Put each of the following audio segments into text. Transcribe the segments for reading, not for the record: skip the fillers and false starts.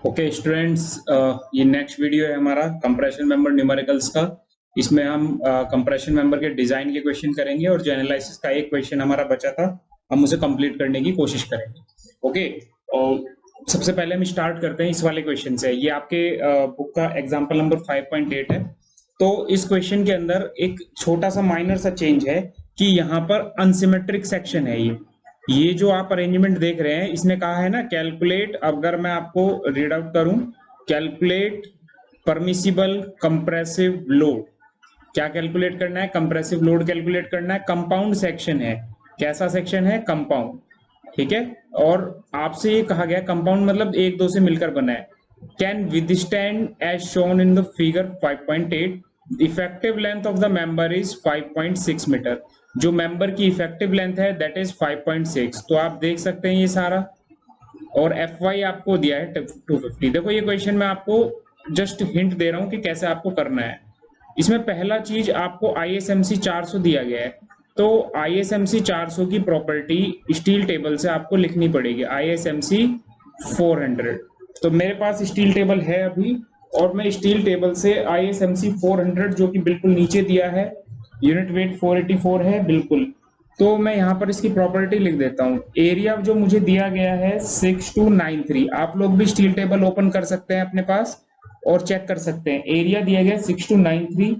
Okay students, ये next video है हमारा कंप्रेशन मेंबर न्यूमेरिकल्स का। इसमें हम कंप्रेशन मेंबर के डिजाइन के क्वेश्चन करेंगे और जनरलाइसिस का एक क्वेश्चन हमारा बचा था, हम उसे कंप्लीट करने की कोशिश करेंगे। ओके, और सबसे पहले हम स्टार्ट करते हैं इस वाले क्वेश्चन से। ये आपके बुक का एग्जाम्पल नंबर 5.8 है। तो इस क्वेश्चन के अंदर एक छोटा सा माइनर सा चेंज है कि यहाँ पर अनसिमेट्रिक सेक्शन है। ये जो आप अरेंजमेंट देख रहे हैं, इसने कहा है ना कैलकुलेट, अगर मैं आपको रीड आउट करूं, कैलकुलेट परमिसिबल कंप्रेसिव लोड। क्या कैलकुलेट करना है? कंप्रेसिव लोड कैलकुलेट करना है। कंपाउंड सेक्शन है। कैसा सेक्शन है? कंपाउंड। ठीक है। और आपसे ये कहा गया कंपाउंड मतलब एक दो से मिलकर बना है। Can withstand as shown in the figure 5.8, effective length of the member is 5.6 meter. जो मेंबर की इफेक्टिव लेंथ है दैट इज 5.6। तो आप देख सकते हैं ये सारा, और एफ वाई आपको दिया है 250। देखो ये क्वेश्चन मैं आपको जस्ट हिंट दे रहा हूं कि कैसे आपको करना है। इसमें पहला चीज आपको ISMC 400 दिया गया है, तो ISMC 400 की प्रॉपर्टी स्टील टेबल से आपको लिखनी पड़ेगी। ISMC 400, तो मेरे पास स्टील टेबल है अभी, और मैं स्टील टेबल से ISMC 400 जो कि बिल्कुल नीचे दिया है, यूनिट वेट 484 है बिल्कुल, तो मैं यहाँ पर इसकी प्रॉपर्टी लिख देता हूँ। एरिया जो मुझे दिया गया है 6293। आप लोग भी स्टील टेबल ओपन कर सकते हैं अपने पास और चेक कर सकते हैं। एरिया दिया गया 6293।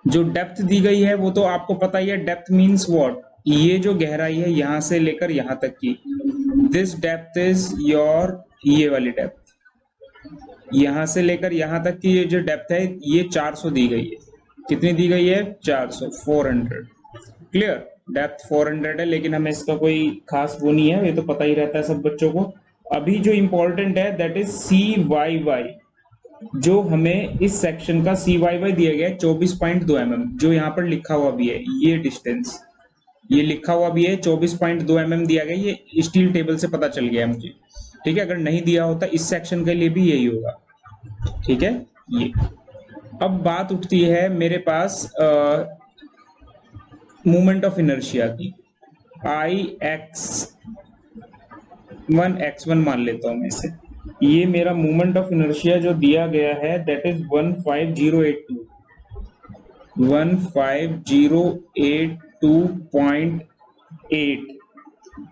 जो डेप्थ दी गई है वो तो आपको पता ही है। Depth means what? ये जो गहराई है यहां से लेकर यहां तक की, दिस डेप्थ इज योर, ये वाली डेप्थ यहां से लेकर यहां तक की, ये जो डेप्थ है ये 400 दी गई है। कितनी दी गई है? 400, 400। क्लियर? डेप्थ 400 है, लेकिन हमें इसका कोई खास वो नहीं है, ये तो पता ही रहता है सब बच्चों को। अभी जो इंपॉर्टेंट है दैट इज CYY। जो हमें इस सेक्शन का CYY दिया गया है 24.2 mm, जो यहाँ पर लिखा हुआ भी है, ये डिस्टेंस ये लिखा हुआ भी है 24.2 mm दिया गया। ये स्टील टेबल से पता चल गया मुझे। ठीक है, अगर नहीं दिया होता इस सेक्शन के लिए भी यही होगा। ठीक है। ये अब बात उठती है मेरे पास मूवमेंट ऑफ इनर्शिया की। x1 मान लेता हूं मैं इसे। ये मेरा मूवमेंट ऑफ इनर्शिया जो दिया गया है दैट इज 15082, 15082.8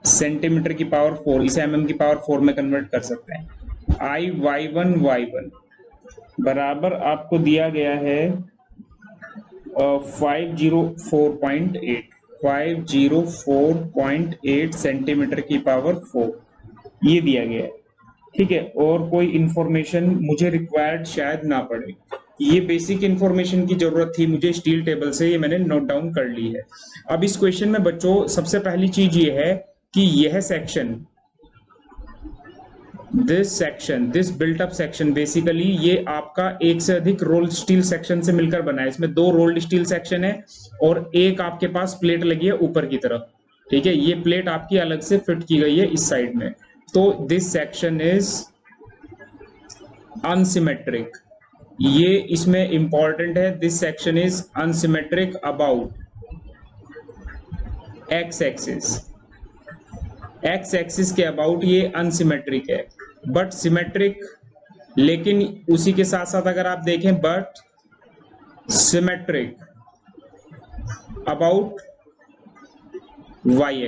सेंटीमीटर की पावर 4। इसे mm की पावर 4 में कन्वर्ट कर सकते हैं। y1 बराबर आपको दिया गया है 504.8 सेंटीमीटर की पावर 4, ये दिया गया है। ठीक है, और कोई इंफॉर्मेशन मुझे रिक्वायर्ड शायद ना पड़े। ये बेसिक इंफॉर्मेशन की जरूरत थी मुझे स्टील टेबल से, ये मैंने नोट डाउन कर ली है। अब इस क्वेश्चन में बच्चों सबसे पहली चीज ये है कि यह section, this built up section, basically ये आपका एक से अधिक रोल्ड स्टील सेक्शन से मिलकर बना है। इसमें 2 रोल्ड स्टील सेक्शन है और एक आपके पास प्लेट लगी है ऊपर की तरफ। ठीक है, ये प्लेट आपकी अलग से फिट की गई है इस साइड में। तो दिस सेक्शन इज अनसिमेट्रिक। ये इसमें इंपॉर्टेंट है, this section is unsymmetric about X axis के अबाउट ये अनसिमेट्रिक है, बट सिमेट्रिक। लेकिन उसी के साथ साथ अगर आप देखें, but symmetric about Y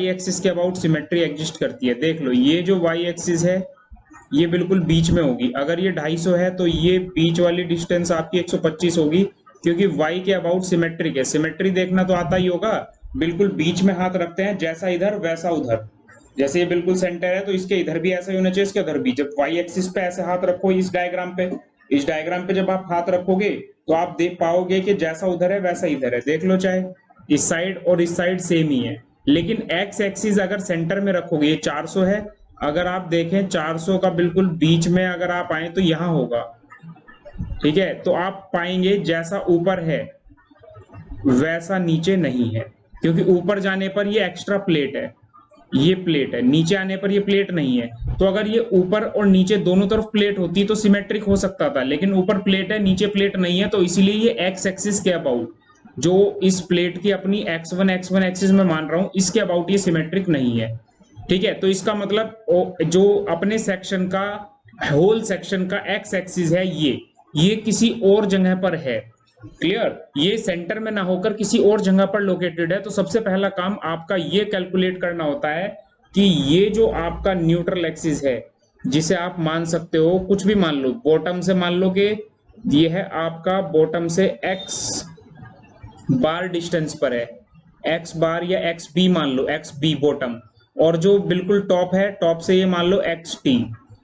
axis के अबाउट सिमेट्री एग्जिस्ट करती है। देख लो, ये जो वाई एक्सिस है ये बिल्कुल बीच में होगी। अगर ये 250 है तो ये बीच वाली डिस्टेंस आपकी 125 होगी, क्योंकि वाई के अबाउट सिमेट्रिक है। सिमेट्री देखना तो आता ही होगा, बिल्कुल बीच में हाथ रखते हैं, जैसा इधर वैसा उधर। जैसे ये बिल्कुल सेंटर है तो इसके इधर भी ऐसा ही होना चाहिए, इसके उधर भी। जब वाई एक्सिस पे ऐसे हाथ रखो इस डायग्राम पे जब आप हाथ रखोगे तो आप देख पाओगे कि जैसा उधर है वैसा इधर है। देख लो, चाहे इस साइड और इस साइड सेम ही है, लेकिन एक्स एक्सिस अगर सेंटर में रखोगे, ये 400 है, अगर आप देखें 400 का बिल्कुल बीच में अगर आप आए तो यहां होगा। ठीक है, तो आप पाएंगे जैसा ऊपर है वैसा नीचे नहीं है, क्योंकि ऊपर जाने पर ये एक्स्ट्रा प्लेट है, ये प्लेट है, नीचे आने पर ये प्लेट नहीं है। तो अगर ये ऊपर और नीचे दोनों तरफ प्लेट होती तो सिमेट्रिक हो सकता था, लेकिन ऊपर प्लेट है नीचे प्लेट नहीं है, तो इसीलिए ये एक्स एक्सिस के अबाउट, जो इस प्लेट की अपनी x1 एक्सिस में मान रहा हूं, इसके अबाउट ये सिमेट्रिक नहीं है। ठीक है, तो इसका मतलब जो अपने सेक्शन का होल सेक्शन का एक्स एक्सिस है ये किसी और जगह पर है। क्लियर, ये सेंटर में ना होकर किसी और जगह पर लोकेटेड है। तो सबसे पहला काम आपका ये कैलकुलेट करना होता है कि ये जो आपका न्यूट्रल एक्सिस है, जिसे आप मान सकते हो कुछ भी मान लो, बॉटम से मान लो कि ये है आपका बॉटम से एक्स बार डिस्टेंस पर है, एक्स बार या एक्स बी मान लो, एक्स बी बॉटम, और जो बिल्कुल टॉप है, टॉप से ये मान लो एक्स टी,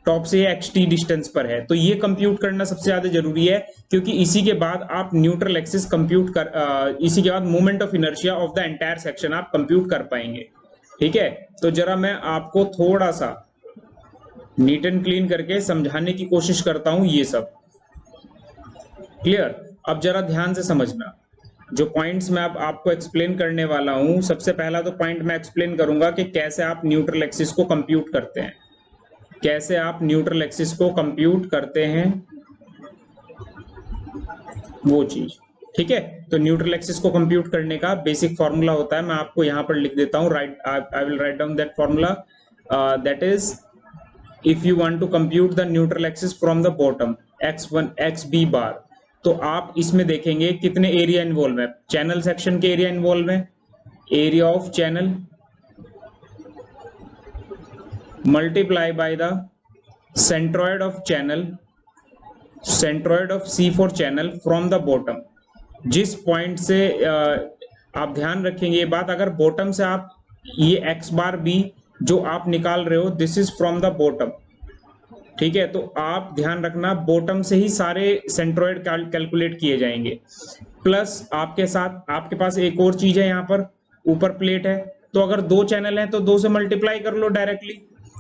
टॉप से ये एक्स टी डिस्टेंस पर है। तो ये कंप्यूट करना सबसे ज्यादा जरूरी है, क्योंकि इसी के बाद आप न्यूट्रल एक्सिस कंप्यूट कर इसी के बाद moment of inertia of the entire section आप कंप्यूट कर पाएंगे। ठीक है, तो जरा मैं आपको थोड़ा सा नीट एंड क्लीन करके समझाने की कोशिश करता हूं ये सब। क्लियर, अब जरा ध्यान से समझना जो पॉइंट्स मैं अब आपको एक्सप्लेन करने वाला हूं। सबसे पहला तो पॉइंट मैं एक्सप्लेन करूंगा कि कैसे आप न्यूट्रल एक्सिस को कंप्यूट करते हैं, कैसे आप न्यूट्रल एक्सिस को कंप्यूट करते हैं वो चीज। ठीक है, तो न्यूट्रल एक्सिस को कंप्यूट करने का बेसिक फॉर्मूला होता है, मैं आपको यहां पर लिख देता हूं, right, I will write down that formula. That is, if you want to compute the neutral axis from the bottom x1 xb bar, तो आप इसमें देखेंगे कितने एरिया इन्वॉल्व है। चैनल सेक्शन के एरिया इन्वॉल्व है, area of channel multiply by the centroid of channel, centroid of C for channel from the bottom. जिस point से आप ध्यान रखेंगे ये बात, अगर बॉटम से आप ये एक्स बार बी जो आप निकाल रहे हो, this is from the bottom. ठीक है, तो आप ध्यान रखना बॉटम से ही सारे सेंट्रॉइड कैलकुलेट किए जाएंगे। प्लस आपके साथ आपके पास एक और चीज है, यहाँ पर ऊपर प्लेट है, तो अगर दो चैनल है तो दो से मल्टीप्लाई कर लो डायरेक्टली।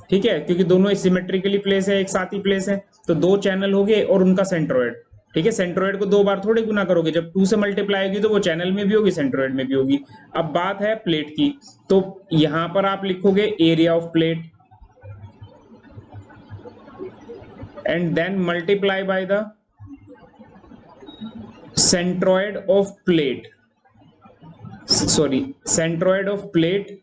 ठीक है, क्योंकि दोनों सिमेट्रिकली प्लेस है, एक साथ ही प्लेस है, तो दो चैनल हो गए और उनका सेंट्रॉइड। ठीक है, सेंट्रॉइड को दो बार थोड़ी गुना करोगे, जब 2 से मल्टीप्लाई होगी तो वो चैनल में भी होगी, सेंट्रॉइड में भी होगी। अब बात है प्लेट की, तो यहां पर आप लिखोगे area of plate and then multiply by the centroid of plate, sorry, centroid of plate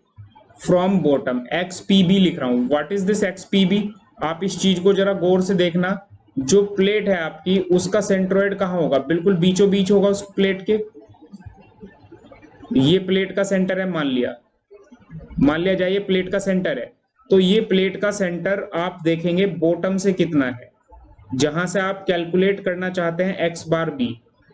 from bottom, xpb लिख रहा हूं। what is this xpb? आप इस चीज को जरा गौर से देखना, जो प्लेट है आपकी उसका सेंट्रॉइड कहां होगा, बिल्कुल बीचों बीच होगा उस प्लेट के। ये प्लेट का सेंटर है, मान लिया जाए ये प्लेट का सेंटर है, तो ये प्लेट का सेंटर आप देखेंगे बॉटम से कितना है, जहां से आप कैलकुलेट करना चाहते हैं एक्स बार बी।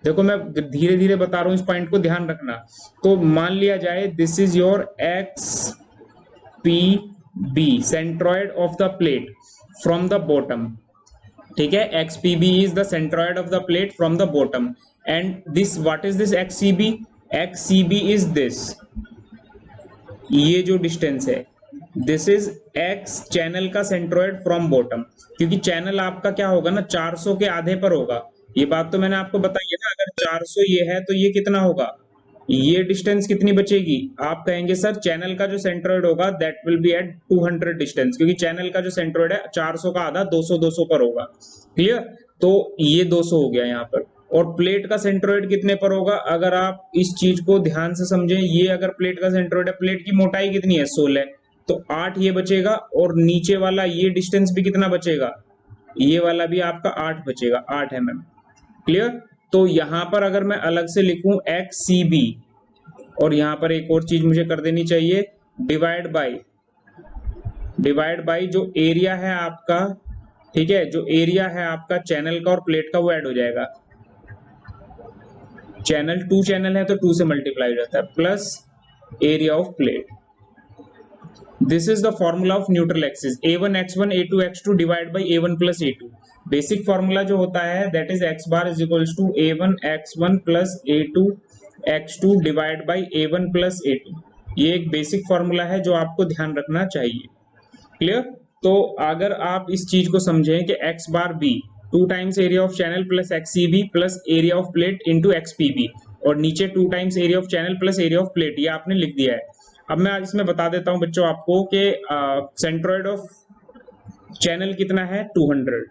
देखो मैं धीरे धीरे बता रहा हूं, इस पॉइंट को ध्यान रखना। तो मान लिया जाए this is your X P B, centroid of the plate from the bottom. ठीक है, X P B is the centroid of the plate from the bottom, and this what is this X C B? X C B is this, ये जो distance है, this is X channel का centroid from bottom, क्योंकि channel आपका क्या होगा ना, 400 के आधे पर होगा। ये बात तो मैंने आपको बताई है ना, अगर 400 ये है तो ये कितना होगा, ये डिस्टेंस कितनी बचेगी? आप कहेंगे सर चैनल का जो सेंट्रॉइड होगा that will be at 200 distance, क्योंकि चैनल का जो सेंट्रॉइड है 400 का आधा 200 पर होगा। क्लियर, तो ये 200 हो गया यहाँ पर। और प्लेट का सेंट्रॉइड कितने पर होगा, अगर आप इस चीज को ध्यान से समझें, ये अगर प्लेट का सेंट्रॉइड है, प्लेट की मोटाई कितनी है 16, तो 8 ये बचेगा, और नीचे वाला ये डिस्टेंस भी कितना बचेगा, ये वाला भी आपका 8 बचेगा, 8 mm। क्लियर, तो यहां पर अगर मैं अलग से लिखूं एक्स सी बी, और यहां पर एक और चीज मुझे कर देनी चाहिए, डिवाइड बाई जो एरिया है आपका, ठीक है, जो एरिया है आपका चैनल का और प्लेट का वो ऐड हो जाएगा। चैनल 2 चैनल है तो 2 से मल्टीप्लाई हो जाता है, plus area of plate. This is the formula of neutral axis, a1 x1 a2 x2 divide by a1 plus a2। Basic formula जो होता है that is x bar is equals to a1 x1 plus a2 x2 divide by a1 plus a2। ये एक basic formula है जो आपको ध्यान रखना चाहिए। क्लियर, तो अगर आप इस चीज को समझें कि x bar b 2 times area of channel plus xcb plus area of plate into xpb, और नीचे 2 times area of channel plus area of plate, ये आपने लिख दिया है। अब मैं इसमें बता देता हूं बच्चों आपको कि सेंट्रॉइड ऑफ चैनल कितना है 200,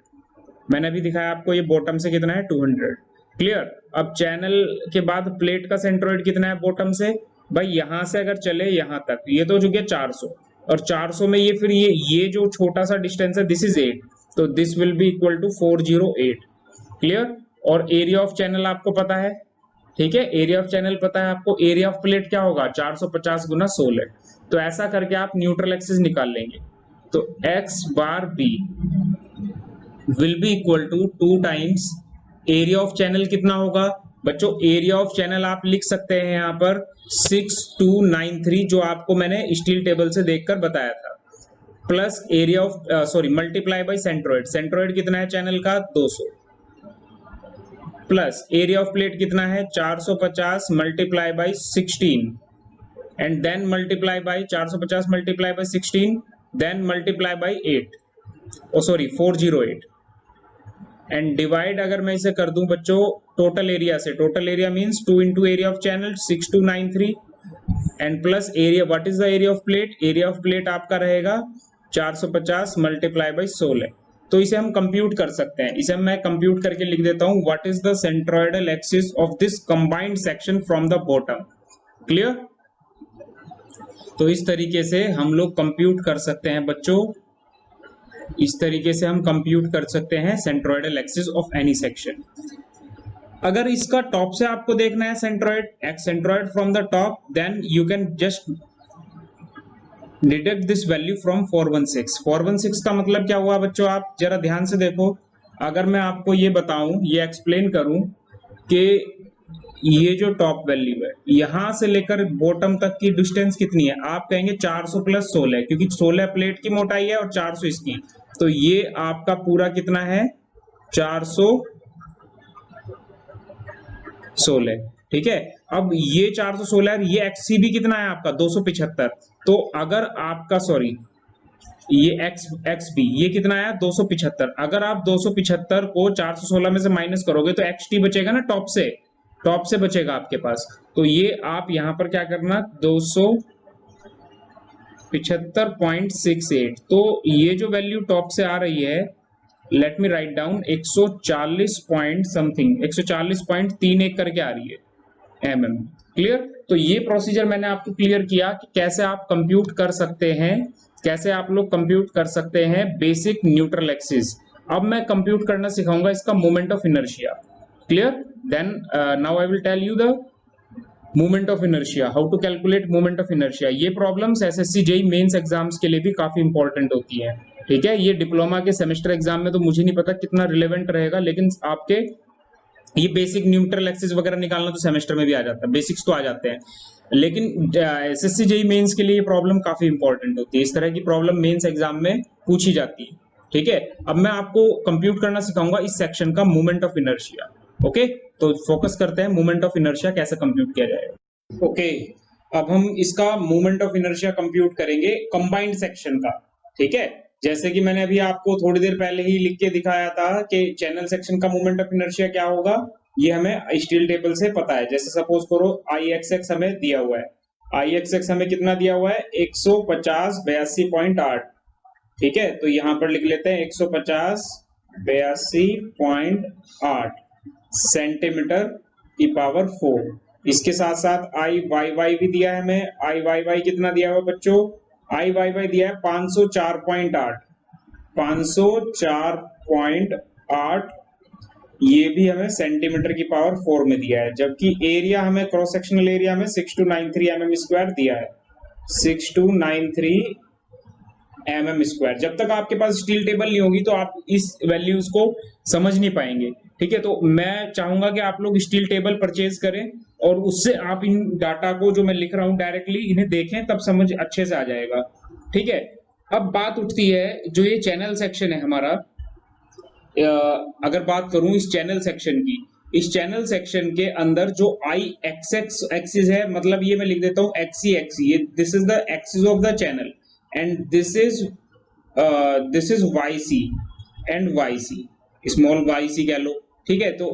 मैंने अभी दिखाया आपको, ये बॉटम से कितना है 200। क्लियर, अब चैनल के बाद प्लेट का सेंट्रॉइड कितना है बॉटम से, भाई यहां से अगर चले यहां तक, ये तो हो गया 400, और 400 में ये फिर ये जो छोटा सा डिस्टेंस है दिस इज 8, तो this will be equal to 408। Clear. और एरिया ऑफ चैनल आपको पता है, ठीक है, एरिया ऑफ चैनल पता है आपको। एरिया ऑफ प्लेट क्या होगा, 450 गुना 16। तो ऐसा करके आप न्यूट्रल एक्सिस निकाल लेंगे। तो x bar b will be equal to 2 times area of channel कितना होगा बच्चों, एरिया ऑफ चैनल आप लिख सकते हैं यहाँ पर 6293, जो आपको मैंने स्टील टेबल से देखकर बताया था, plus area of sorry multiply by centroid. Centroid कितना है चैनल का, 200, प्लस एरिया ऑफ प्लेट कितना है 450 multiply by 16, and then multiply by 450 multiply by 16, then multiply by 8, oh sorry 408, and divide अगर मैं इसे कर दूं बच्चों टोटल एरिया से, total area means 2 into area of channel 6293, and plus area, what is the area of plate, area of plate आपका रहेगा 450 multiply by 16। तो इसे हम कंप्यूट कर सकते हैं, इसे मैं कंप्यूट करके लिख देता हूं, what is the centroidal axis of this combined section from the bottom. Clear. तो इस तरीके से हम लोग कंप्यूट कर सकते हैं बच्चों, इस तरीके से हम कंप्यूट कर सकते हैं centroidal axis of any section. अगर इसका टॉप से आपको देखना है centroid from the top, then you can just deduct this value from 416। 416 का मतलब क्या हुआ बच्चों, आप जरा ध्यान से देखो। अगर मैं आपको ये बताऊं, ये एक्सप्लेन करूं कि ये जो टॉप वैल्यू है यहां से लेकर बॉटम तक की डिस्टेंस कितनी है, आप कहेंगे 400 प्लस 16, क्योंकि 16 प्लेट की मोटाई है और 400 इसकी, तो ये आपका पूरा कितना है 416। ठीक है। अब ये 416 ये XCB कितना है आपका 275। तो अगर आपका सॉरी ये XB ये कितना आया 275। अगर आप 275 को 416 में से माइनस करोगे तो XT बचेगा ना, टॉप से बचेगा आपके पास। तो ये आप यहां पर क्या करना 275.68, तो ये जो वैल्यू टॉप से आ रही है, let me write down 140 point something, 140.31 करके आ रही है mm। क्लियर। तो ये प्रोसीजर मैंने आपको क्लियर किया कि कैसे आप कंप्यूट कर सकते हैं, कैसे आप लोग कंप्यूट कर सकते हैं बेसिक न्यूट्रल एक्सिस। अब मैं कंप्यूट करना सिखाऊंगा इसका moment of inertia. Clear. Then now I will tell you the moment of inertia, how to calculate moment of inertia. ये problems SSC JEE mains exams के लिए भी काफी इंपॉर्टेंट होती है। ठीक है। ये डिप्लोमा के सेमेस्टर एग्जाम में तो मुझे नहीं पता कितना रिलेवेंट रहेगा, लेकिन आपके ये बेसिक न्यूट्रल एक्सिस वगैरह निकालना तो सेमेस्टर में भी आ जाता है, बेसिक्स तो आ जाते हैं, लेकिन एसएससी जेईई मेंस के लिए ये प्रॉब्लम काफी इंपॉर्टेंट होती है। इस तरह की प्रॉब्लम मेंस एग्जाम में पूछी जाती है। ठीक है। अब मैं आपको कंप्यूट करना सिखाऊंगा इस सेक्शन का मोमेंट ऑफ इनर्शिया। ओके, तो फोकस करते हैं मोमेंट ऑफ इनर्शिया कैसे कंप्यूट किया जाएगा। ओके, अब हम इसका मोमेंट ऑफ इनर्शिया कंप्यूट करेंगे कंबाइंड सेक्शन का। ठीक है। जैसे कि मैंने अभी आपको थोड़ी देर पहले ही लिख के दिखाया था कि चैनल सेक्शन का मोमेंट ऑफ इनर्शिया क्या होगा, ये हमें स्टील टेबल से पता है। जैसे सपोज करो IXX हमें दिया हुआ है, IXX हमें कितना दिया हुआ है 150 82.8। ठीक है। तो यहां पर लिख लेते हैं 150 82.8 सेंटीमीटर की पावर 4। इसके साथ साथ IYY भी दिया है हमें। IYY कितना दिया हुआ बच्चों, IYY दिया है 504.8, 504.8, ये भी हमें सेंटीमीटर की पावर 4 में दिया है। जबकि एरिया हमें क्रॉस सेक्शनल एरिया में 6293 mm² दिया है, 6293 mm²। जब तक आपके पास स्टील टेबल नहीं होगी तो आप इस वैल्यूज को समझ नहीं पाएंगे। ठीक है। तो मैं चाहूंगा कि आप लोग स्टील टेबल परचेज करें और उससे आप इन डाटा को जो मैं लिख रहा हूं डायरेक्टली इन्हें देखें, तब समझ अच्छे से आ जाएगा। ठीक है। अब बात उठती है जो ये चैनल सेक्शन है हमारा, अगर बात करूं इस चैनल सेक्शन की, इस चैनल सेक्शन के अंदर जो IXX एक्सिस है, मतलब ये मैं लिख देता हूं XC, ये this is the axis of the channel, and this is YC and YC, small YC कह लो। ठीक है। तो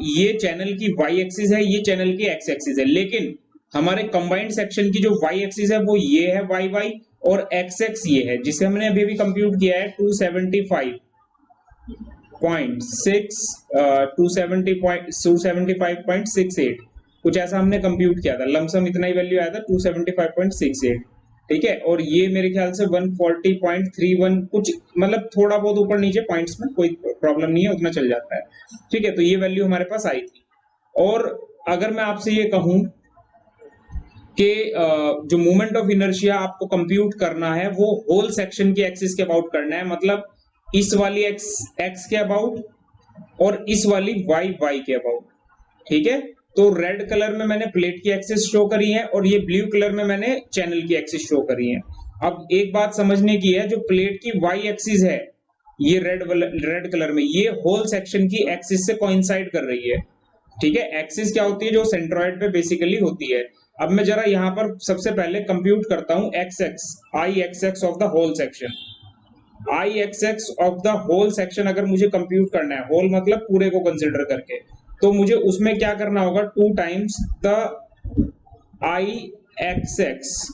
ये चैनल की Y एक्सिस है, ये चैनल की X एक्सिस है, लेकिन हमारे कंबाइंड सेक्शन की जो Y एक्सिस है वो ये है YY, और XX ये है जिसे हमने अभी कंप्यूट किया है 275.68, कुछ ऐसा हमने कंप्यूट किया था, लमसम इतना ही वैल्यू आया था 275.68। ठीक है, और ये मेरे ख्याल से 140.31 कुछ, मतलब थोड़ा बहुत ऊपर नीचे पॉइंट्स में कोई प्रॉब्लम नहीं है, उतना चल जाता है। ठीक है, तो ये वैल्यू हमारे पास आई थी। और अगर मैं आपसे ये कहूं कि जो मोमेंट ऑफ इनर्शिया आपको कंप्यूट करना है वो होल सेक्शन की एक्सिस के अबाउट करना है, मतलब इस वाली एक्स के अबाउट और इस वाली वाई के अबाउट। ठीक है, तो रेड कलर में मैंने प्लेट की एक्सिस शो करी है और ये ब्लू कलर में मैंने चैनल की एक्सिस शो करी है। अब एक बात समझने की है, जो प्लेट की वाई एक्सिस है ये रेड कलर में, ये होल सेक्शन की एक्सिस से कोइंसाइड कर रही है। ठीक है, एक्सिस क्या होती है, जो सेंट्रॉइड पे बेसिकली होती है। अब मैं जरा यहां पर सबसे पहले कंप्यूट करता हूं I X X of the whole section. I X X of the whole section अगर मुझे कंप्यूट करना है, होल मतलब पूरे को कंसिडर करके, तो मुझे उसमें क्या करना होगा, 2 times the I X x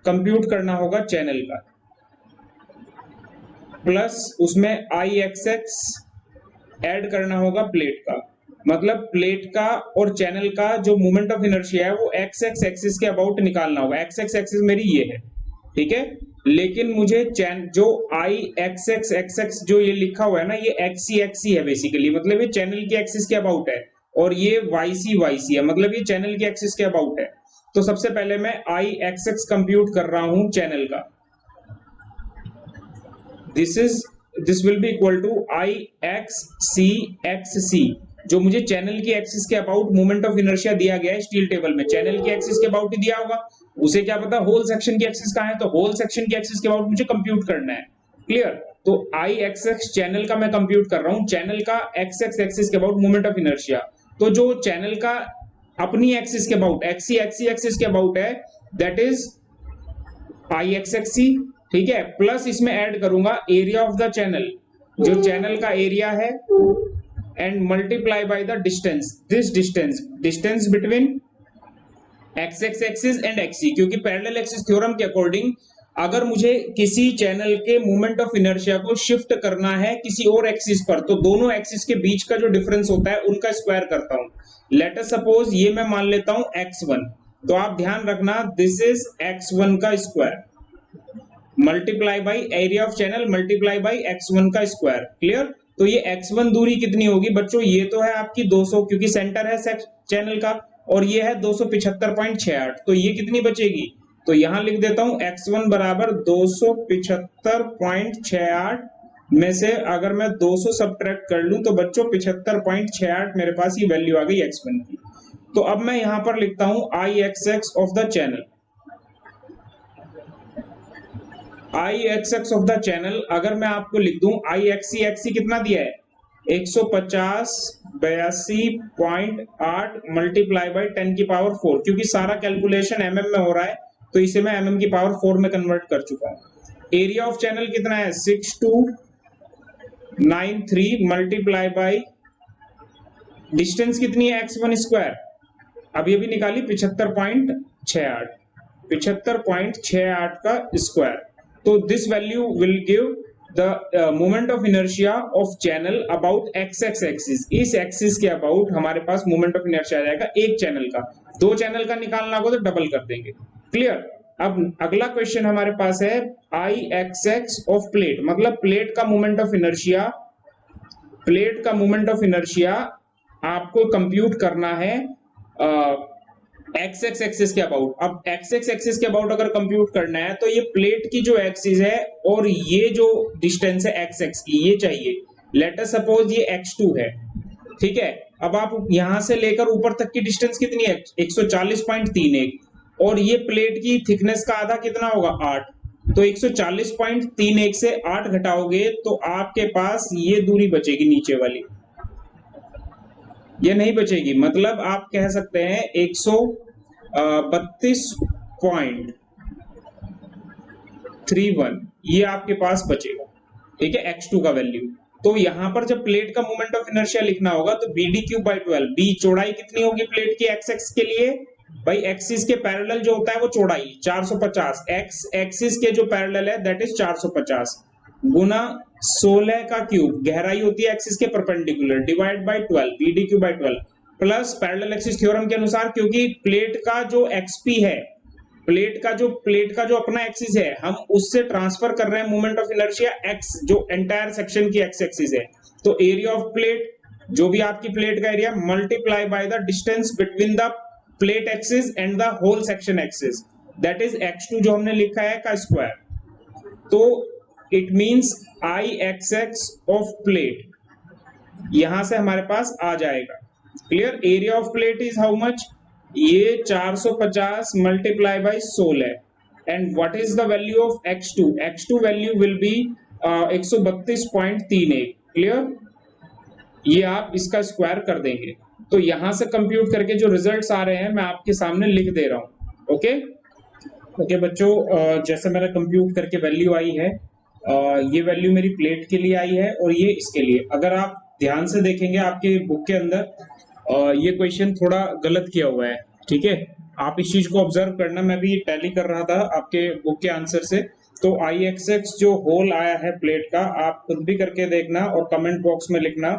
compute करना होगा चैनल का, प्लस उसमें आई एक्स एक्स ऐड करना होगा प्लेट का। मतलब प्लेट का और चैनल का जो मोमेंट ऑफ इनर्शिया है वो एक्स एक्स एक्सिस के अबाउट निकालना होगा। एक्स एक्स एक्सिस मेरी ये है, ठीक है, लेकिन मुझे जो आई एक्स एक्स एक्स एक्स जो ये लिखा हुआ है ना, ये एक्सी है बेसिकली, मतलब ये चैनल की एक्सिस के अबाउट है, और ये वाई सी है, मतलब ये चैनल की एक्सिस के अबाउट है। तो सबसे पहले मैं आई एक्स एक्स कंप्यूट कर रहा हूं चैनल का। This will be equal to I X C, जो मुझे चैनल की एक्सिस के अबाउट मोमेंट ऑफ इनर्शिया दिया गया है स्टील टेबल में, चैनल की एक्सिस के अबाउट ही दिया होगा, उसे क्या पता होल सेक्शन की एक्सिस कहां है, तो होल सेक्शन की एक्सिस के अबाउट मुझे कंप्यूट करना है। क्लियर, तो आई एक्स एक्स चैनल का मैं कंप्यूट कर रहा हूं, चैनल का एक्स एक्स एक्सिस के अबाउट मोमेंट ऑफ इनर्शिया। तो जो चैनल का अपनी एक्सिस के अबाउट एक्सी एक्सिस के अबाउट है, that is I X X C. ठीक है, प्लस इसमें ऐड करूंगा एरिया ऑफ द चैनल, जो चैनल का एरिया है, and multiply by the distance, this distance between X X axis and X C, क्योंकि पैरेलल एक्सिस थ्योरम के अकॉर्डिंग अगर मुझे किसी चैनल के मोमेंट ऑफ इनर्शिया को शिफ्ट करना है किसी और एक्सिस पर, तो दोनों एक्सिस के बीच का जो डिफरेंस होता है उनका स्क्वायर करता हूं। लेट अस सपोज ये मैं मान लेता हूं x1, तो आप ध्यान रखना दिस इज x1 का square multiply by area of channel multiply by x1 का स्क्वायर। क्लियर, तो ये x1 दूरी कितनी होगी बच्चों, ये तो है आपकी 200, क्योंकि सेंटर है चैनल का, और ये है 275.68, तो ये कितनी बचेगी, तो यहां लिख देता हूं x1 बराबर 275.68 में से अगर मैं 200 सब्ट्रैक्ट कर लूं तो बच्चों 75.68 मेरे पास ये वैल्यू आ गई x1 की। तो अब मैं यहां पर लिखता हूं I X X of the channel, I X X of the channel अगर मैं आपको लिख दूं आई एक्सी कितना दिया है 150.82.8 मल्टीप्लाई बाई 10 की पावर 4, क्योंकि सारा कैलकुलेशन एमएम में हो रहा है तो इसे मैं एमएम की पावर 4 में कन्वर्ट कर चुका हूं। एरिया ऑफ चैनल कितना है 6293 मल्टीप्लाई बाई डिस्टेंस कितनी है x1 स्क्वायर, अब ये भी निकाली 75.68 का स्क्वायर। तो this value will give the moment of inertia of channel about x X axis, इस एक्सिस के अबाउट हमारे पास मोमेंट ऑफ इनर्शिया आ जाएगा एक चैनल का। दो चैनल का निकालना होगा तो डबल कर देंगे। क्लियर, अब अगला क्वेश्चन हमारे पास है आई एक्स एक्स ऑफ प्लेट, मतलब प्लेट का मोमेंट ऑफ इनर्शिया आपको कंप्यूट करना है एक्स एक्स एक्सिस के अबाउट। अब एक्स एक्स एक्सिस के अबाउट अगर कंप्यूट करना है तो ये प्लेट की जो एक्सिस है और ये जो डिस्टेंस है एक्स एक्स की ये चाहिए। लेट अस सपोज ये x2 है, ठीक है, अब आप यहां से लेकर ऊपर तक की डिस्टेंस कितनी है 140.31, और ये प्लेट की थिकनेस का आधा कितना होगा 8, तो 140.31 से 8 घटाओगे तो आपके पास ये दूरी बचेगी नीचे वाली, ये नहीं बचेगी, मतलब आप कह सकते हैं 132.31 ये आपके पास बचेगा। ठीक है, x2 का वैल्यू। तो यहां पर जब प्लेट का मोमेंट ऑफ इनर्शिया लिखना होगा तो BD³/12, बी चौड़ाई कितनी होगी प्लेट की एक्स एक्स के लिए, भाई एक्सिस के पैरेलल जो होता है वो चौड़ाई 450, एक्स एक्सिस के जो पैरेलल है दैट इज 450 गुना 16 का क्यूब, गहराई होती है एक्सिस के perpendicular, divide by 12, BD³/12 plus parallel axis theorem के अनुसार, क्योंकि प्लेट का जो XP है प्लेट का जो अपना एक्सिस है हम उससे ट्रांसफर कर रहे हैं मोमेंट ऑफ इनर्शिया x, जो एंटायर सेक्शन की x एक्सिस है। तो एरिया ऑफ प्लेट, जो भी आपकी प्लेट का area, multiply by the distance between the plate axis and the whole section axis, that is x2 जो हमने लिखा है का स्क्वायर। तो it means I X X of plate यहां से हमारे पास आ जाएगा। Clear? Area of plate is how much? ये 450 multiply by 16 and what is the value of x2? x2 value will be 132.38। Clear? ये आप इसका स्क्वायर कर देंगे तो यहां से कंप्यूट करके जो रिजल्ट्स आ रहे हैं मैं आपके सामने लिख दे रहा हूं। ओके बच्चों, जैसे मैंने कंप्यूट करके वैल्यू आई है, ये वैल्यू मेरी प्लेट के लिए आई है और ये इसके लिए। अगर आप ध्यान से देखेंगे आपके बुक के अंदर ये क्वेश्चन थोड़ा गलत किया हुआ है, ठीक है? आप इस चीज को ऑब्जर्व करना, मैं भी टैली कर रहा था आपके बुक के आंसर से। तो आई एक्स एक्स जो होल आया है प्लेट का, आप खुद भी करके देखना और कमेंट बॉक्स में लिखना।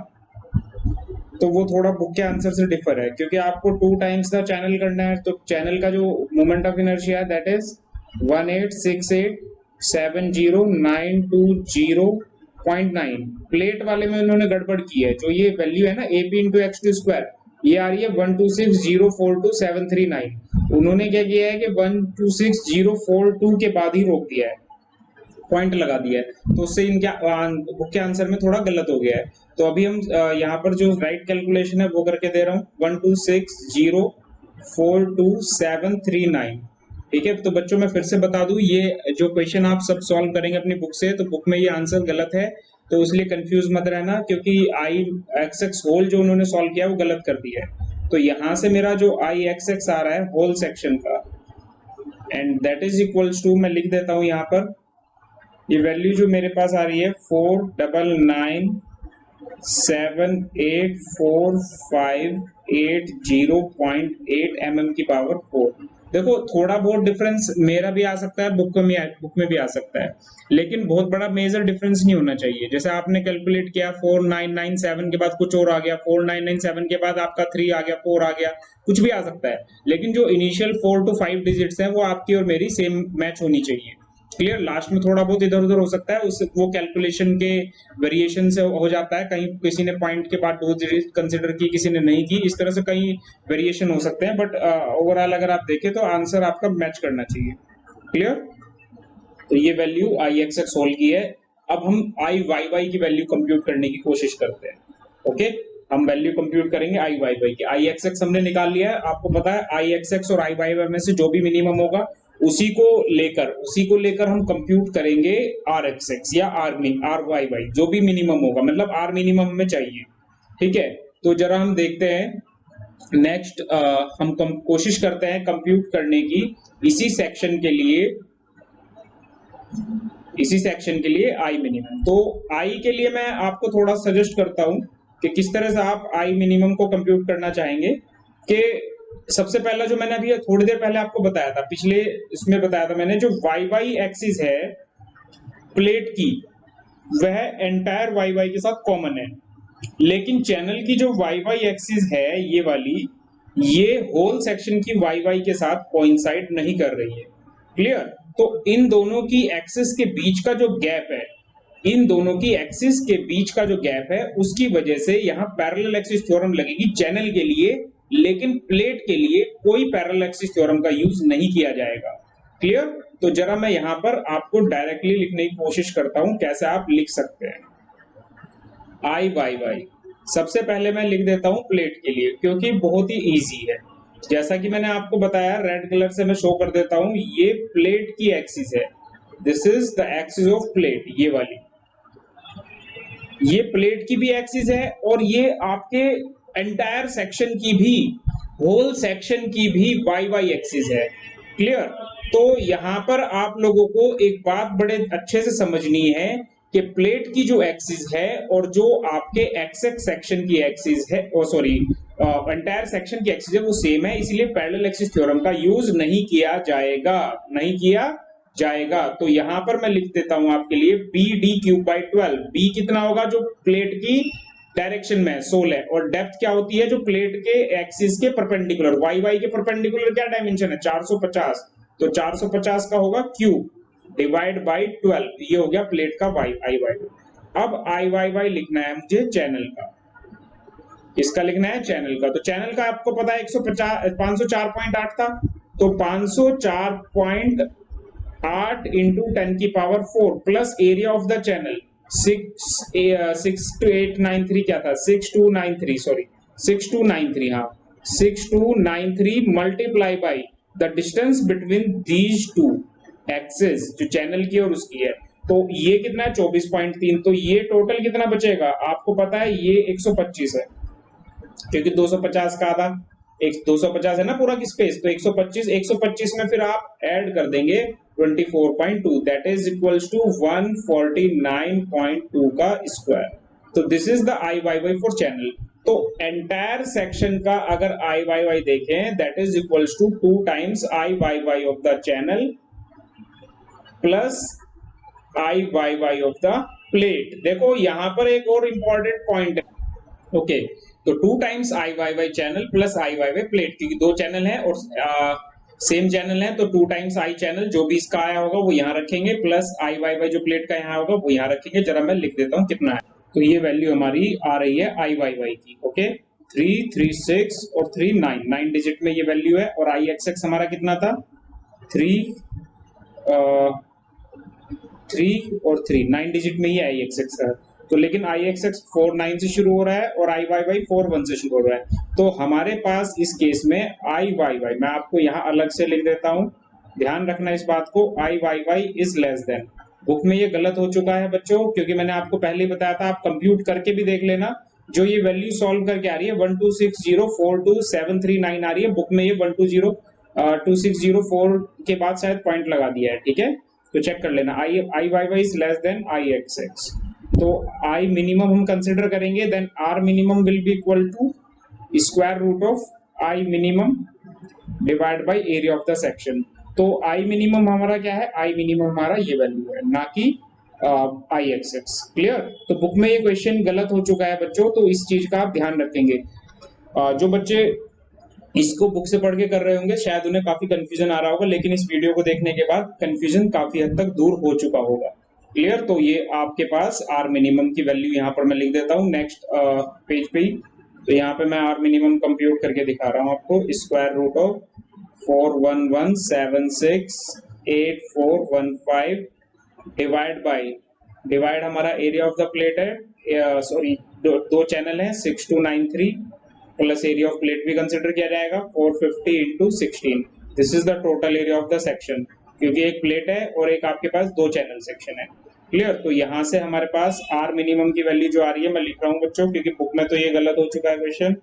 तो वो थोड़ा बुक के आंसर से डिफर है क्योंकि आपको 2 टाइम्स द चैनल करना है। तो चैनल का जो मोमेंट ऑफ इनर्शिया है दैट इज 186870920.9। प्लेट वाले में उन्होंने गड़बड़ की है, जो ये वैल्यू है ना AP इंटू x2 स्क्वायर, ये आ रही है 126042739। उन्होंने क्या किया है कि 12604.2 के बाद ही रोक दिया है, पॉइंट लगा दिया है, तो उससे इनके बुक के आंसर में थोड़ा गलत हो गया है। तो अभी हम यहाँ पर जो राइट कैलकुलेशन है वो करके दे रहा हूँ, 126042739। ठीक है? तो बच्चों मैं फिर से बता दूं, ये जो क्वेश्चन आप सब सॉल्व करेंगे अपनी बुक से, तो बुक में ये आंसर गलत है, तो इसलिए कंफ्यूज मत रहना, क्योंकि आई एक्स एक्स होल जो उन्होंने सॉल्व किया वो गलत कर दिया है। तो यहां से मेरा जो आई एक्स एक्स आ रहा है होल सेक्शन का, and that is equals to, मैं लिख देता हूं यहाँ पर, ये वैल्यू जो मेरे पास आ रही है 499784580.8 mm की पावर 4। देखो थोड़ा बहुत डिफरेंस मेरा भी आ सकता है, बुक में भी आ सकता है, लेकिन बहुत बड़ा मेजर डिफरेंस नहीं होना चाहिए। जैसे आपने कैलकुलेट किया 4997 के बाद कुछ और आ गया, 4997 के बाद आपका 3 आ गया, 4 आ गया, कुछ भी आ सकता है, लेकिन जो इनिशियल 4 to 5 डिजिट्स हैं वो आपकी और मेरी सेम मैच होनी चाहिए। क्लियर? लास्ट में थोड़ा बहुत इधर उधर हो सकता है, उस वो कैलकुलेशन के वेरिएशन से हो जाता है, कहीं किसी ने पॉइंट के बाद 2 डिजिट कंसिडर की, किसी ने नहीं की, इस तरह से कहीं वेरिएशन हो सकते हैं, बट ओवरऑल अगर आप देखें तो आंसर आपका मैच करना चाहिए। क्लियर? तो ये वैल्यू आई एक्स एक्स होल की है। अब हम आई वाई वाई की वैल्यू कंप्यूट करने की कोशिश करते हैं। ओके, हम वैल्यू कंप्यूट करेंगे आई वाई वाई की। आई एक्स एक्स हमने निकाल लिया है, आपको पता है आई एक्स एक्स और आई वाई वाई में से जो भी मिनिमम होगा उसी को लेकर हम कंप्यूट करेंगे आर एक्स एक्स या आर वाई वाई, जो भी मिनिमम होगा, मतलब आर मिनिमम हमें चाहिए। ठीक है? तो जरा हम देखते हैं नेक्स्ट, हम कोशिश करते हैं कंप्यूट करने की इसी सेक्शन के लिए आई मिनिमम। तो आई के लिए मैं आपको थोड़ा सजेस्ट करता हूं कि किस तरह से आप आई मिनिमम को कंप्यूट करना चाहेंगे। कि सबसे पहला जो मैंने अभी थोड़ी देर पहले आपको बताया था, पिछले इसमें बताया था मैंने, जो वाई वाई एक्सिस है प्लेट की, वह एंटायर वाई वाई के साथ कॉमन है, लेकिन चैनल की जो वाई वाई एक्सिस है ये वाली, ये होल सेक्शन की वाई वाई के साथ कोइंसाइड नहीं कर रही है। क्लियर? तो इन दोनों की एक्सिस के बीच का जो गैप है, उसकी वजह से यहाँ पैरेलल एक्सिस थ्योरम लगेगी चैनल के लिए, लेकिन प्लेट के लिए कोई पैरेलल एक्सिस थ्योरम का यूज नहीं किया जाएगा। क्लियर? तो जरा मैं यहां पर आपको डायरेक्टली लिखने की कोशिश करता हूं, कैसे आप लिख सकते हैं आई वाई वाई। सबसे पहले मैं लिख देता हूं प्लेट के लिए, क्योंकि बहुत ही इजी है। जैसा कि मैंने आपको बताया, रेड कलर से मैं शो कर देता हूं, ये प्लेट की एक्सिस है, this is the axis of plate, ये वाली, ये प्लेट की भी एक्सिस है और ये आपके एंटायर सेक्शन की भी, होल सेक्शन की भी वाई वाई एक्सिस है। क्लियर? तो यहां पर आप लोगों को एक बात बड़े अच्छे से समझनी है कि प्लेट की जो एक्सिस है और जो आपके एक्स एक्स सेक्शन की एक्सिस है, एंटायर सेक्शन की एक्सिस है, वो सेम है, इसलिए पैरेलल एक्सिस थ्योरम का यूज नहीं किया जाएगा। तो यहां पर मैं लिख देता हूं आपके लिए B D cube by 12। B कितना होगा? जो प्लेट की डायरेक्शन में 16, और डेप्थ क्या होती है? जो प्लेट के एक्सिस के परपेंडिकुलर, वाई वाई के परपेंडिकुलर क्या डायमेंशन है? 450। तो 450 का होगा क्यूब डिवाइड बाई 12, ये हो गया प्लेट का वाई आई वाई। अब आई वाई वाई लिखना है मुझे चैनल का, इसका लिखना है चैनल का। तो चैनल का आपको पता है 504.8 था, तो 504.8 इंटू 10 की power 4 plus area of the channel 6293 क्या था 6293 सॉरी 6293 हाँ 6293 multiply by the distance between these two axes, जो चैनल की और उसकी है। तो ये कितना है 24.3, तो ये टोटल कितना बचेगा आपको पता है, ये 125 है क्योंकि 250 का आधा 250 है ना पूरा की स्पेस, तो 125 में फिर आप ऐड कर देंगे 24.2 दैट इज इक्वल्स टू 149.2 का स्क्वायर। तो this is the I Y Y for channel. तो एंटायर सेक्शन का अगर आई वाई वाई देखें that is equals to 2 times I Y Y of the channel plus I Y Y of the plate. देखो यहां पर एक और important point है, ओके तो 2 times I Y Y channel plus I Y Y plate, क्योंकि दो channel है और सेम चैनल है, तो 2 टाइम्स आई चैनल जो भी इसका आया होगा वो यहाँ रखेंगे प्लस आई वाई वाई जो प्लेट का यहाँ होगा वो यहाँ रखेंगे। जरा मैं लिख देता हूँ कितना है, तो ये वैल्यू हमारी आ रही है आई वाई वाई की, ओके 3 3 6 और 3 9 डिजिट में ये वैल्यू है। और आई एक्स एक्स हमारा कितना था 3 और 3 9 डिजिट में ही आई एक्स एक्स है। तो लेकिन आई एक्स एक्स 4 9 से शुरू हो रहा है और आई वाई वाई 4 1 से शुरू हो रहा है, तो हमारे पास इस केस में आई वाई वाई मैं आपको यहाँ अलग से लिख देता हूँ, ध्यान रखना इस बात को, I Y Y is less than. Book में ये गलत हो चुका है बच्चों, क्योंकि मैंने आपको पहले ही बताया था, आप कंप्यूट करके भी देख लेना। जो ये वैल्यू सॉल्व करके आ रही है 126042739 आ रही है, बुक में ये 1202604 के बाद शायद पॉइंट लगा दिया है, ठीक है तो चेक कर लेना। I Y Y is less than I X X, तो आई मिनिमम हम कंसिडर करेंगे, then R minimum will be equal to square root of I minimum divide by area of the section. तो I minimum हमारा क्या है, I minimum हमारा ये value है, ना कि आई एक्स एक्स। क्लियर? तो बुक में ये क्वेश्चन गलत हो चुका है बच्चों, तो इस चीज का आप ध्यान रखेंगे। जो बच्चे इसको बुक से पढ़ के कर रहे होंगे शायद उन्हें काफी कंफ्यूजन आ रहा होगा, लेकिन इस वीडियो को देखने के बाद कंफ्यूजन काफी हद तक दूर हो चुका होगा। क्लियर? तो ये आपके पास आर मिनिमम की वैल्यू यहाँ पर मैं लिख देता हूँ नेक्स्ट पेज पे ही। तो यहाँ पे मैं आर मिनिमम कंप्यूट करके दिखा रहा हूँ आपको, square root of 411768415 divide by, divide हमारा एरिया ऑफ द प्लेट है, सॉरी दो चैनल है 6293 प्लस एरिया ऑफ प्लेट भी कंसिडर किया जाएगा 450 into 16, this is the total area of the section, क्योंकि एक प्लेट है और एक आपके पास दो चैनल सेक्शन है। क्लियर? तो यहाँ से हमारे पास आर मिनिमम की वैल्यू जो आ रही है मैं लिख रहा हूँ बच्चों, क्योंकि बुक में तो ये गलत हो चुका है क्वेश्चन।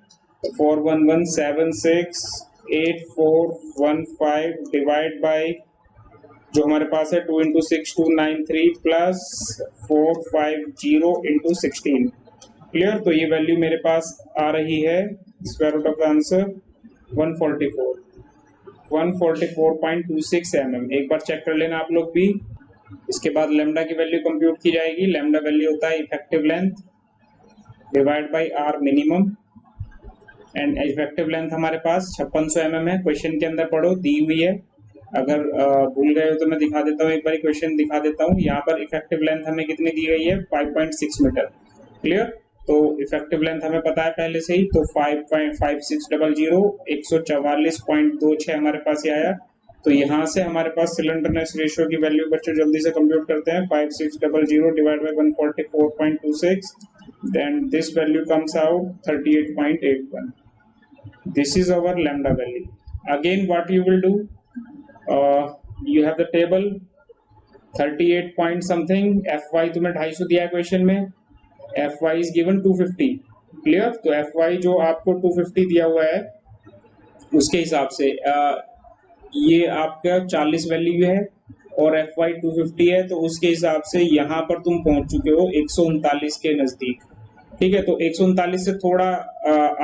411768415 डिवाइड बाई जो हमारे पास है 2 इंटू 6293 प्लस 450 इंटू 16। क्लियर? तो ये वैल्यू मेरे पास आ रही है square root of answer 144.26 mm। एक बार चेक कर लेना आप लोग भी। इसके बाद लेमडा की वैल्यू कंप्यूट की जाएगी, लेमडा वैल्यू होता है effective length divide by R minimum, and effective length हमारे पास 5600 mm है, क्वेश्चन के अंदर पढ़ो दी हुई है। अगर भूल गए हो तो मैं दिखा देता हूँ, एक बार क्वेश्चन दिखा देता हूँ। यहाँ पर इफेक्टिव लेंथ हमें कितनी दी गई है 5.6 मीटर। क्लियर? तो इफेक्टिव लेंथ हमें पता है पहले से ही, तो 5.5600 144.26 हमारे पास ये आया। तो यहाँ से हमारे पास सिलेंडरनेस रेशियो की वैल्यू बच्चों जल्दी से कंप्यूट करते हैं, 5600 divide by 144.26, then this value comes out 38.81। This is our lambda value. Again what you will do, you have the table 38 point something, F Y तुम्हें 250 दिया है क्वेश्चन में, F Y is given 250। Clear? तो F Y जो आपको 250 दिया हुआ है उसके हिसाब से ये आपका 40 वैल्यू है और एफ वाई 250 है, तो उसके हिसाब से यहाँ पर तुम पहुंच चुके हो 139 के नजदीक। ठीक है? तो 139 से थोड़ा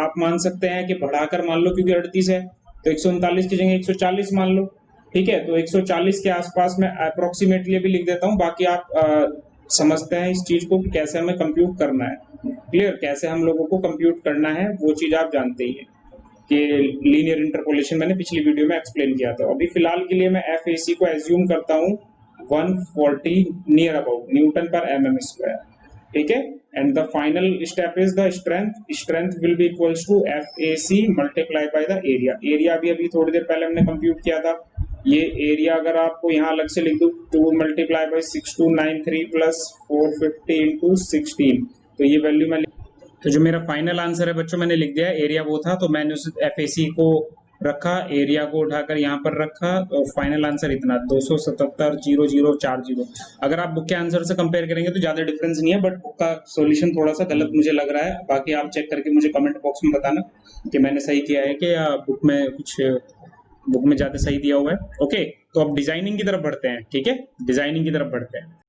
आप मान सकते हैं कि बढ़ाकर मान लो, क्योंकि 38 है तो 139 की जगह 140 मान लो। ठीक है? तो 140 के आसपास मैं अप्रोक्सीमेटली भी लिख देता हूँ, बाकी आप समझते हैं इस चीज को कि कैसे हमें कंप्यूट करना है। क्लियर? कैसे हम लोगों को कंप्यूट करना है वो चीज आप जानते ही हैं। कि लीनियर इंटरपोलेशन मैंने पिछली वीडियो में एक्सप्लेन किया था। अभी फिलहाल के लिए मैं FAC को एज्यूम करता हूँ 140 नियर अबाउट न्यूटन पर mm स्क्वायर, ठीक है। And the final step is the strength will be equals to FAC multiply by the area. Area भी अभी थोड़ी देर पहले हमने कंप्यूट किया था। ये एरिया अगर आपको यहाँ अलग से लिख दूं 2 मल्टीप्लाई बाय 6293 प्लस 450 इंटू 16, तो ये वैल्यू मैं तो जो मेरा फाइनल आंसर है बच्चों मैंने लिख दिया, एरिया वो था तो मैंने उस FAC को रखा, एरिया को उठाकर यहाँ पर रखा, और फाइनल आंसर इतना 277,0040। अगर आप बुक के आंसर से कंपेयर करेंगे तो ज्यादा डिफरेंस नहीं है, बट बुक का सॉल्यूशन थोड़ा सा गलत मुझे लग रहा है। बाकी आप चेक करके मुझे कमेंट बॉक्स में बताना कि मैंने सही किया है कि बुक में ज्यादा सही दिया हुआ है। ओके, तो अब डिजाइनिंग की तरफ बढ़ते हैं, ठीक है, डिजाइनिंग की तरफ बढ़ते हैं।